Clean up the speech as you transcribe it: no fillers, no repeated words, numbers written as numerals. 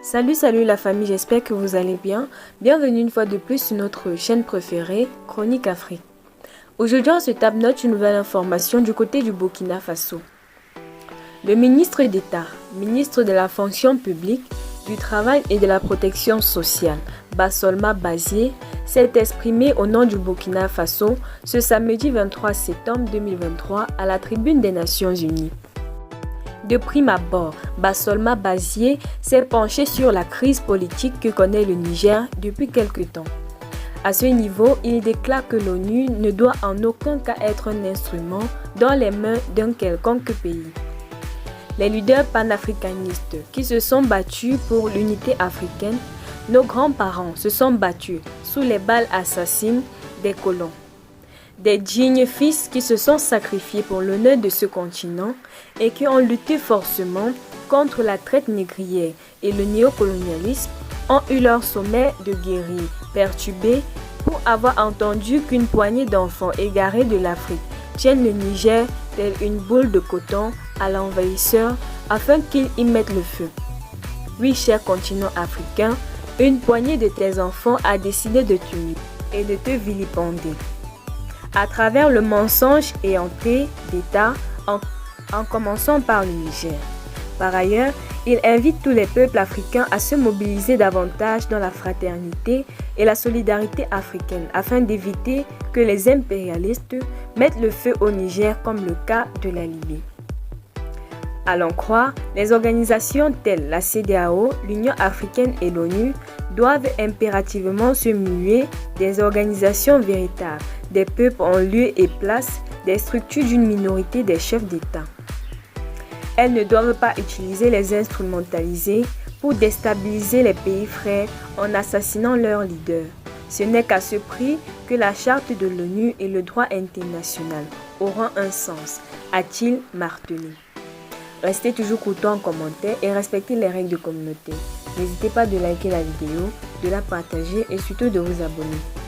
Salut la famille, j'espère que vous allez bien. Bienvenue une fois de plus sur notre chaîne préférée, Chronique Afrique. Aujourd'hui, on se tape une nouvelle information du côté du Burkina Faso. Le ministre d'État, ministre de la fonction publique, du travail et de la protection sociale, Bassolma Bazié, s'est exprimé au nom du Burkina Faso ce samedi 23 septembre 2023 à la tribune des Nations Unies. De prime abord, Bassolma Bazié s'est penché sur la crise politique que connaît le Niger depuis quelque temps. À ce niveau, il déclare que l'ONU ne doit en aucun cas être un instrument dans les mains d'un quelconque pays. Les leaders panafricanistes qui se sont battus pour l'unité africaine, nos grands-parents se sont battus sous les balles assassines des colons. Des dignes fils qui se sont sacrifiés pour l'honneur de ce continent et qui ont lutté forcément contre la traite négrière et le néocolonialisme ont eu leur sommet de guerriers perturbé pour avoir entendu qu'une poignée d'enfants égarés de l'Afrique tiennent le Niger tel une boule de coton à l'envahisseur afin qu'il y mette le feu. Oui, cher continent africain, une poignée de tes enfants a décidé de t'unir et de te vilipender à travers le mensonge et entrée d'État en commençant par le Niger. Par ailleurs, il invite tous les peuples africains à se mobiliser davantage dans la fraternité et la solidarité africaine afin d'éviter que les impérialistes mettent le feu au Niger comme le cas de la Libye. À l'en croire, les organisations telles la CEDEAO, l'Union africaine et l'ONU doivent impérativement se muer des organisations véritables, des peuples en lieu et place, des structures d'une minorité des chefs d'État. Elles ne doivent pas utiliser les instrumentaliser pour déstabiliser les pays frères en assassinant leurs leaders. Ce n'est qu'à ce prix que la charte de l'ONU et le droit international auront un sens, a-t-il martelé. Restez toujours courtois en commentaire et respectez les règles de communauté. N'hésitez pas de liker la vidéo, de la partager et surtout de vous abonner.